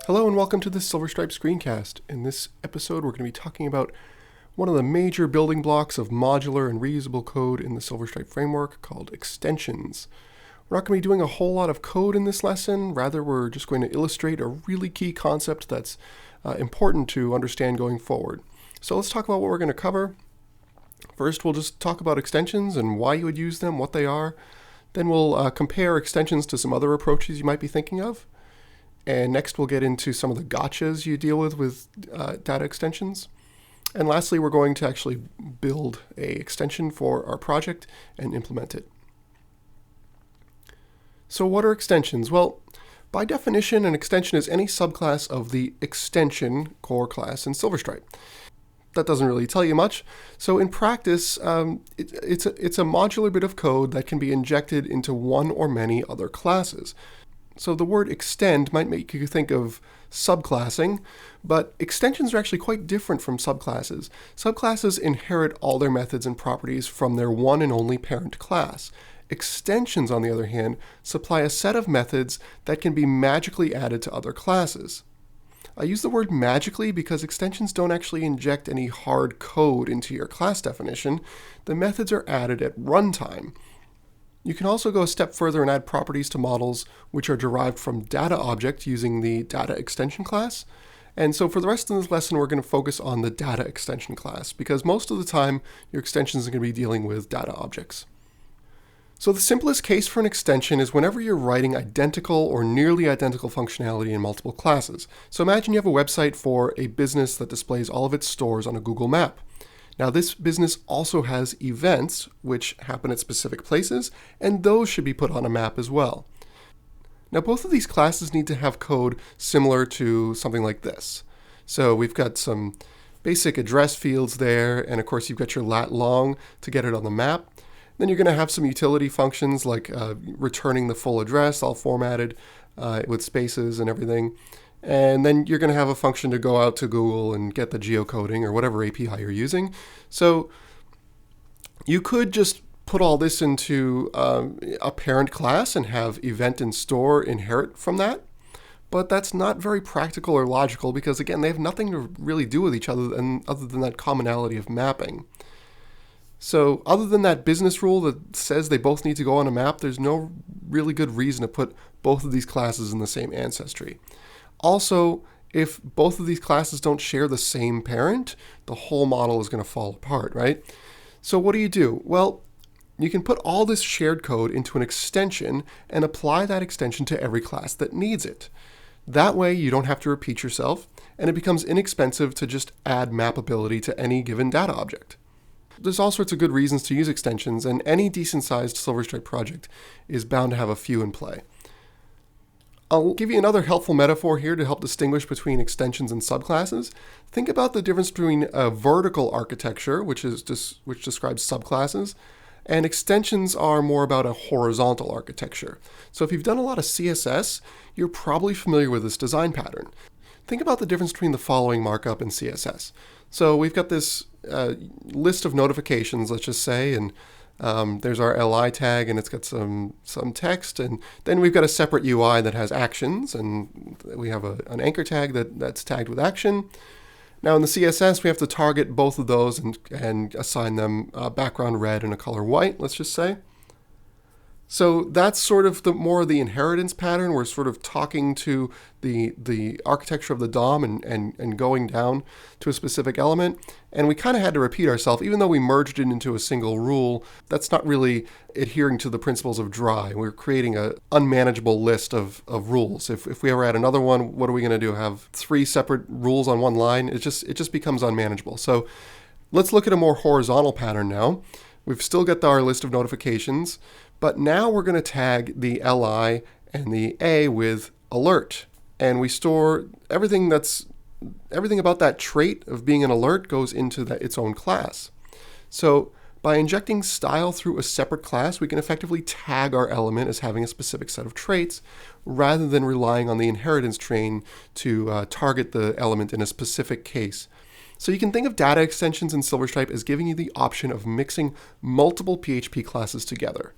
Hello and welcome to this Silverstripe screencast. In this episode, we're going to be talking about one of the major building blocks of modular and reusable code in the Silverstripe framework called extensions. We're not going to be doing a whole lot of code in this lesson. Rather, we're just going to illustrate a really key concept that's important to understand going forward. So let's talk about what we're going to cover. First, we'll just talk about extensions and why you would use them, what they are. Then we'll compare extensions to some other approaches you might be thinking of. And next we'll get into some of the gotchas you deal with data extensions. And lastly, we're going to actually build an extension for our project and implement it. So what are extensions? Well, by definition, an extension is any subclass of the extension core class in Silverstripe. That doesn't really tell you much. So in practice, it's a modular bit of code that can be injected into one or many other classes. So the word extend might make you think of subclassing, but extensions are actually quite different from subclasses. Subclasses inherit all their methods and properties from their one and only parent class. Extensions, on the other hand, supply a set of methods that can be magically added to other classes. I use the word magically because extensions don't actually inject any hard code into your class definition. The methods are added at runtime. You can also go a step further and add properties to models which are derived from data objects using the data extension class. And so for the rest of this lesson, we're going to focus on the data extension class because most of the time your extensions are going to be dealing with data objects. So the simplest case for an extension is whenever you're writing identical or nearly identical functionality in multiple classes. So imagine you have a website for a business that displays all of its stores on a Google map. Now this business also has events which happen at specific places, and those should be put on a map as well. Now both of these classes need to have code similar to something like this. So we've got some basic address fields there, and of course you've got your lat long to get it on the map. Then you're going to have some utility functions like returning the full address, all formatted with spaces and everything. And then you're going to have a function to go out to Google and get the geocoding or whatever API you're using. So you could just put all this into a parent class and have event and store inherit from that. But that's not very practical or logical because, again, they have nothing to really do with each other other than that commonality of mapping. So other than that business rule that says they both need to go on a map, there's no really good reason to put both of these classes in the same ancestry. Also, if both of these classes don't share the same parent, the whole model is going to fall apart, right? So what do? Well, you can put all this shared code into an extension and apply that extension to every class that needs it. That way you don't have to repeat yourself, and it becomes inexpensive to just add mappability to any given data object. There's all sorts of good reasons to use extensions, and any decent-sized Silverstripe project is bound to have a few in play. I'll give you another helpful metaphor here to help distinguish between extensions and subclasses. Think about the difference between a vertical architecture, which describes subclasses, and extensions are more about a horizontal architecture. So if you've done a lot of CSS, you're probably familiar with this design pattern. Think about the difference between the following markup and CSS. So we've got this list of notifications, let's just say, and there's our li tag, and it's got some text, and then we've got a separate UI that has actions, and we have an anchor tag that's tagged with action. Now in the CSS, we have to target both of those and assign them a background red and a color white, let's just say. So that's sort of more of the inheritance pattern. We're sort of talking to the architecture of the DOM and going down to a specific element. And we kind of had to repeat ourselves, even though we merged it into a single rule. That's not really adhering to the principles of dry. We're creating an unmanageable list of rules. If we ever add another one, what are we going to do? Have 3 separate rules on one line? It just becomes unmanageable. So let's look at a more horizontal pattern now. We've still got our list of notifications, but now we're going to tag the li and the a with alert. And we store everything about that trait of being an alert goes into its own class. So by injecting style through a separate class, we can effectively tag our element as having a specific set of traits rather than relying on the inheritance train to target the element in a specific case. So you can think of data extensions in Silverstripe as giving you the option of mixing multiple PHP classes together.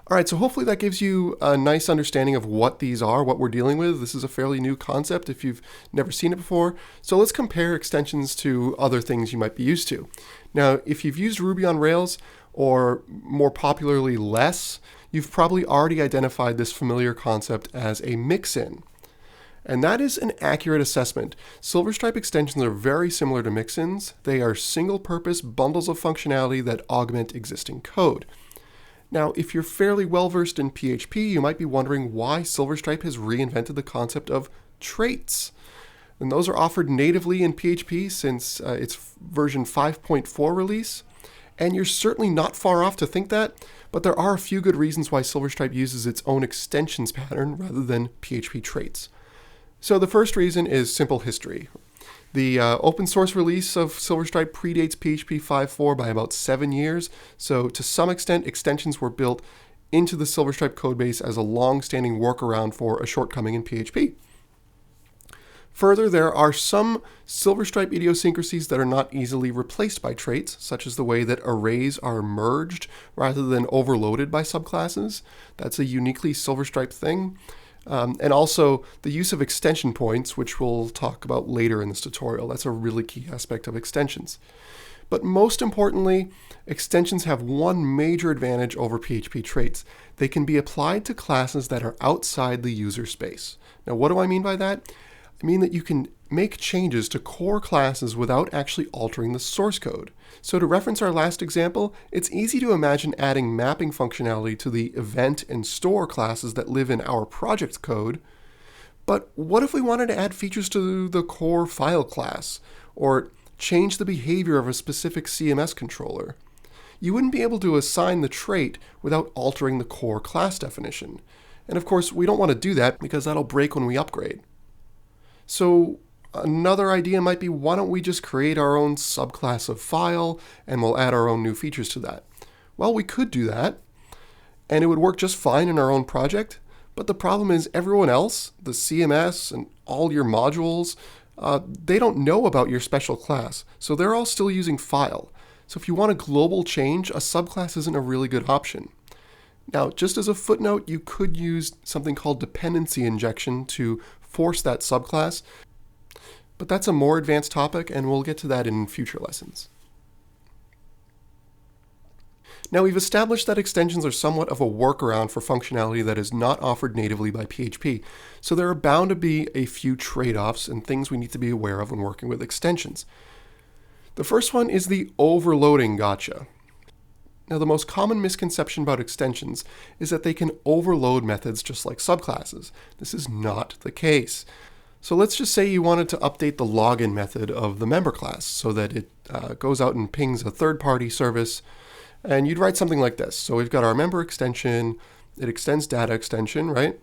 All right, so hopefully that gives you a nice understanding of what these are, what we're dealing with. This is a fairly new concept if you've never seen it before. So let's compare extensions to other things you might be used to. Now, if you've used Ruby on Rails, or more popularly less, you've probably already identified this familiar concept as a mix-in. And that is an accurate assessment. Silverstripe extensions are very similar to mix-ins. They are single-purpose bundles of functionality that augment existing code. Now, if you're fairly well-versed in PHP, you might be wondering why Silverstripe has reinvented the concept of traits. And those are offered natively in PHP since its version 5.4 release. And you're certainly not far off to think that, but there are a few good reasons why Silverstripe uses its own extensions pattern rather than PHP traits. So the first reason is simple history. The open source release of Silverstripe predates PHP 5.4 by about 7 years, so to some extent, extensions were built into the Silverstripe codebase as a long-standing workaround for a shortcoming in PHP. Further, there are some Silverstripe idiosyncrasies that are not easily replaced by traits, such as the way that arrays are merged rather than overloaded by subclasses. That's a uniquely Silverstripe thing. And also the use of extension points, which we'll talk about later in this tutorial. That's a really key aspect of extensions. But most importantly, extensions have one major advantage over PHP traits. They can be applied to classes that are outside the user space. Now, what do I mean by that? I mean that you can make changes to core classes without actually altering the source code. So to reference our last example, it's easy to imagine adding mapping functionality to the event and store classes that live in our project code. But what if we wanted to add features to the core file class, or change the behavior of a specific CMS controller? You wouldn't be able to assign the trait without altering the core class definition. And of course, we don't want to do that because that'll break when we upgrade. So another idea might be, why don't we just create our own subclass of file and we'll add our own new features to that? Well, we could do that, and it would work just fine in our own project. But the problem is everyone else, the CMS and all your modules, they don't know about your special class. So they're all still using file. So if you want a global change, a subclass isn't a really good option. Now, just as a footnote, you could use something called dependency injection to force that subclass, but that's a more advanced topic, and we'll get to that in future lessons. Now, we've established that extensions are somewhat of a workaround for functionality that is not offered natively by PHP, so there are bound to be a few trade-offs and things we need to be aware of when working with extensions. The first one is the overloading gotcha. Now, the most common misconception about extensions is that they can overload methods just like subclasses. This is not the case. So let's just say you wanted to update the login method of the member class so that it goes out and pings a third-party service, and you'd write something like this. So we've got our member extension, it extends data extension, right?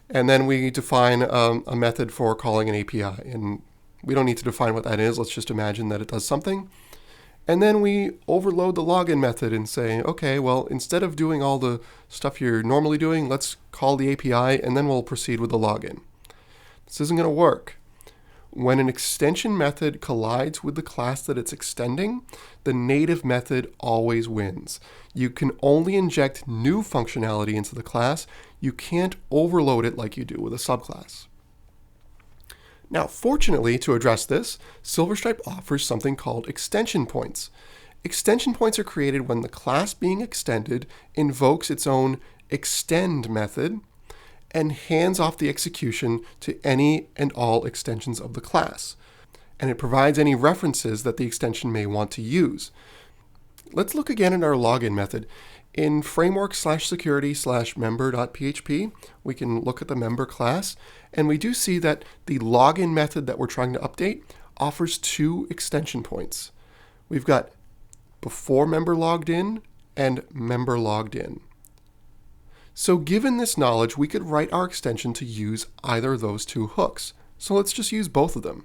And then we define a method for calling an API, and we don't need to define what that is. Let's just imagine that it does something. And then we overload the login method and say, okay, well, instead of doing all the stuff you're normally doing, let's call the API and then we'll proceed with the login. This isn't going to work. When an extension method collides with the class that it's extending, the native method always wins. You can only inject new functionality into the class. You can't overload it like you do with a subclass. Now, fortunately, to address this, Silverstripe offers something called extension points. Extension points are created when the class being extended invokes its own extend method and hands off the execution to any and all extensions of the class. And it provides any references that the extension may want to use. Let's look again at our login method. In framework/security/member.php, we can look at the member class, and we do see that the login method that we're trying to update offers two extension points. We've got before member logged in and member logged in. So given this knowledge, we could write our extension to use either of those two hooks. So let's just use both of them.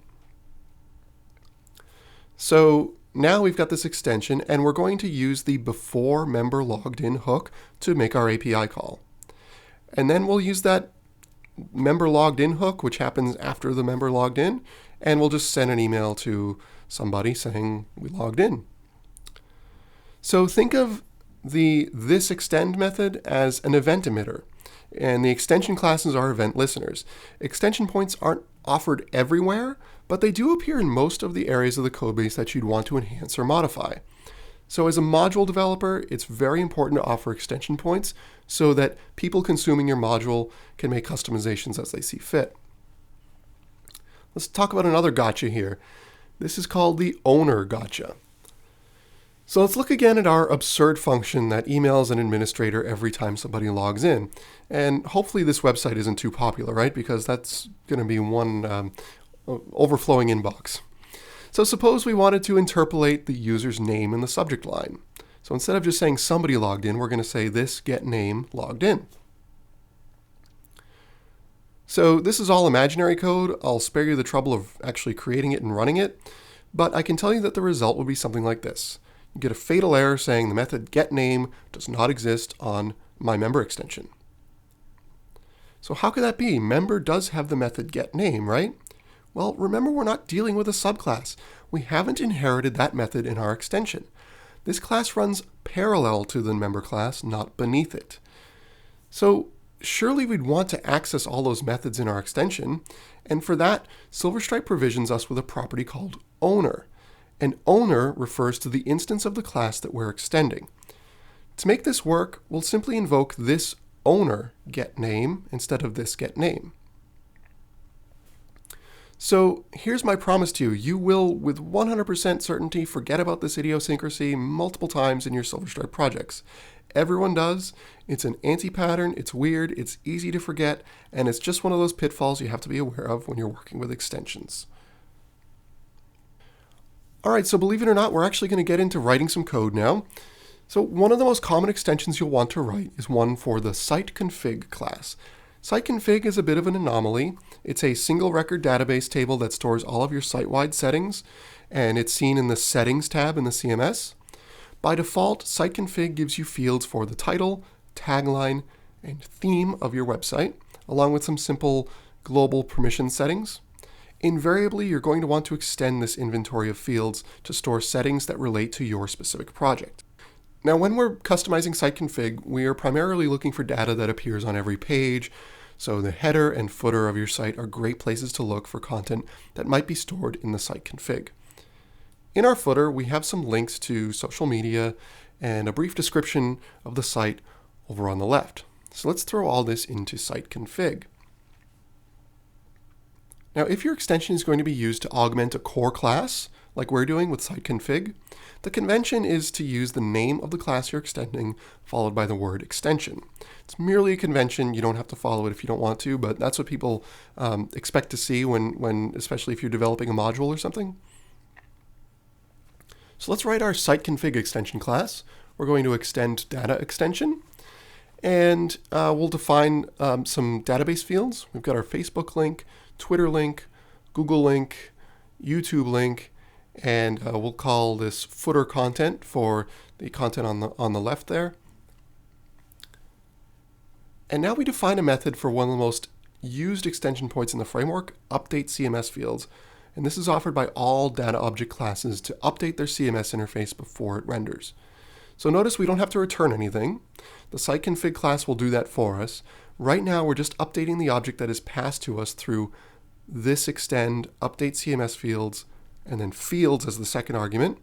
So now we've got this extension, and we're going to use the before member logged in hook to make our API call. And then we'll use that member logged in hook, which happens after the member logged in, and we'll just send an email to somebody saying we logged in. So think of the thisExtend method as an event emitter, and the extension classes are event listeners. Extension points aren't offered everywhere, but they do appear in most of the areas of the codebase that you'd want to enhance or modify. So as a module developer, it's very important to offer extension points so that people consuming your module can make customizations as they see fit. Let's talk about another gotcha here. This is called the owner gotcha. So let's look again at our absurd function that emails an administrator every time somebody logs in. And hopefully this website isn't too popular, right? Because that's going to be one overflowing inbox. So suppose we wanted to interpolate the user's name in the subject line. So instead of just saying somebody logged in, we're going to say this get name logged in. So this is all imaginary code. I'll spare you the trouble of actually creating it and running it, but I can tell you that the result would be something like this. You get a fatal error saying the method getName does not exist on my member extension. So how could that be? Member does have the method getName, right? Well, remember, we're not dealing with a subclass. We haven't inherited that method in our extension. This class runs parallel to the member class, not beneath it. So surely we'd want to access all those methods in our extension, and for that, Silverstripe provisions us with a property called owner. An owner refers to the instance of the class that we're extending. To make this work, we'll simply invoke this owner getName instead of this getName. So here's my promise to you. You will, with 100% certainty, forget about this idiosyncrasy multiple times in your Silverstripe projects. Everyone does. It's an anti-pattern, it's weird, it's easy to forget, and it's just one of those pitfalls you have to be aware of when you're working with extensions. All right, so believe it or not, we're actually going to get into writing some code now. So one of the most common extensions you'll want to write is one for the SiteConfig class. SiteConfig is a bit of an anomaly. It's a single record database table that stores all of your site-wide settings, and it's seen in the Settings tab in the CMS. By default, SiteConfig gives you fields for the title, tagline, and theme of your website, along with some simple global permission settings. Invariably, you're going to want to extend this inventory of fields to store settings that relate to your specific project. Now, when we're customizing SiteConfig, we are primarily looking for data that appears on every page. So the header and footer of your site are great places to look for content that might be stored in the SiteConfig. In our footer, we have some links to social media and a brief description of the site over on the left. So let's throw all this into SiteConfig. Now, if your extension is going to be used to augment a core class, like we're doing with SiteConfig, the convention is to use the name of the class you're extending, followed by the word extension. It's merely a convention. You don't have to follow it if you don't want to, but that's what people expect to see when, especially if you're developing a module or something. So let's write our SiteConfig extension class. We're going to extend data extension, and we'll define some database fields. We've got our Facebook link, Twitter link, Google link, YouTube link, and we'll call this footer content for the content on the left there. And now we define a method for one of the most used extension points in the framework, update CMS fields. And this is offered by all data object classes to update their CMS interface before it renders. So notice we don't have to return anything. The SiteConfig class will do that for us. Right now we're just updating the object that is passed to us through this extend update CMS fields, and then fields as the second argument.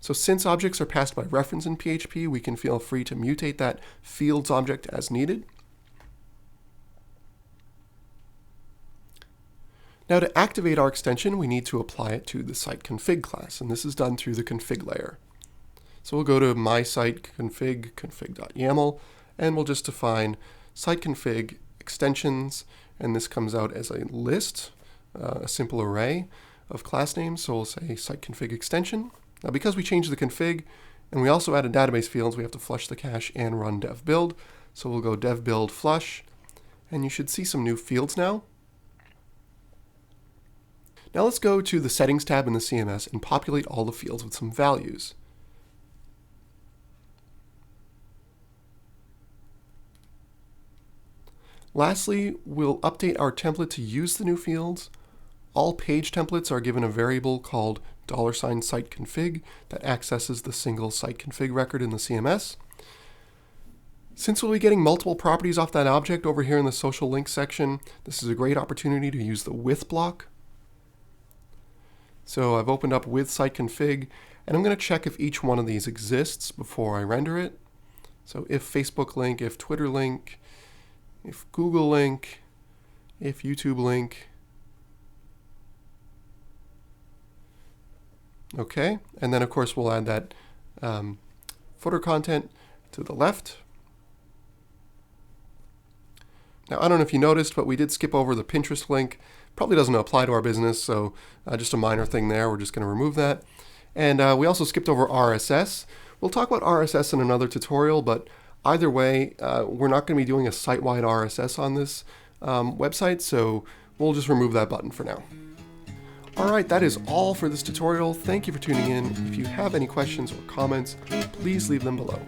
So since objects are passed by reference in PHP, we can feel free to mutate that fields object as needed. Now to activate our extension, we need to apply it to the SiteConfig class, and this is done through the config layer. So we'll go to my SiteConfig, config.yaml, and we'll just define SiteConfig extensions, and this comes out as a list, a simple array of class names. So we'll say SiteConfig extension. Now because we changed the config and we also added database fields, we have to flush the cache and run dev build. So we'll go dev build flush, and you should see some new fields now. Now let's go to the settings tab in the CMS and populate all the fields with some values. Lastly, we'll update our template to use the new fields. All page templates are given a variable called $SiteConfig that accesses the single SiteConfig record in the CMS. Since we'll be getting multiple properties off that object over here in the social links section, this is a great opportunity to use the with block. So I've opened up with SiteConfig, and I'm going to check if each one of these exists before I render it. So if Facebook link, if Twitter link, if Google link, if YouTube link. Okay, and then of course we'll add that footer content to the left. Now, I don't know if you noticed, but we did skip over the Pinterest link. Probably doesn't apply to our business, so just a minor thing there. We're just going to remove that. And we also skipped over RSS. We'll talk about RSS in another tutorial, but either way, we're not going to be doing a site-wide RSS on this website, so we'll just remove that button for now. Alright, that is all for this tutorial. Thank you for tuning in. If you have any questions or comments, please leave them below.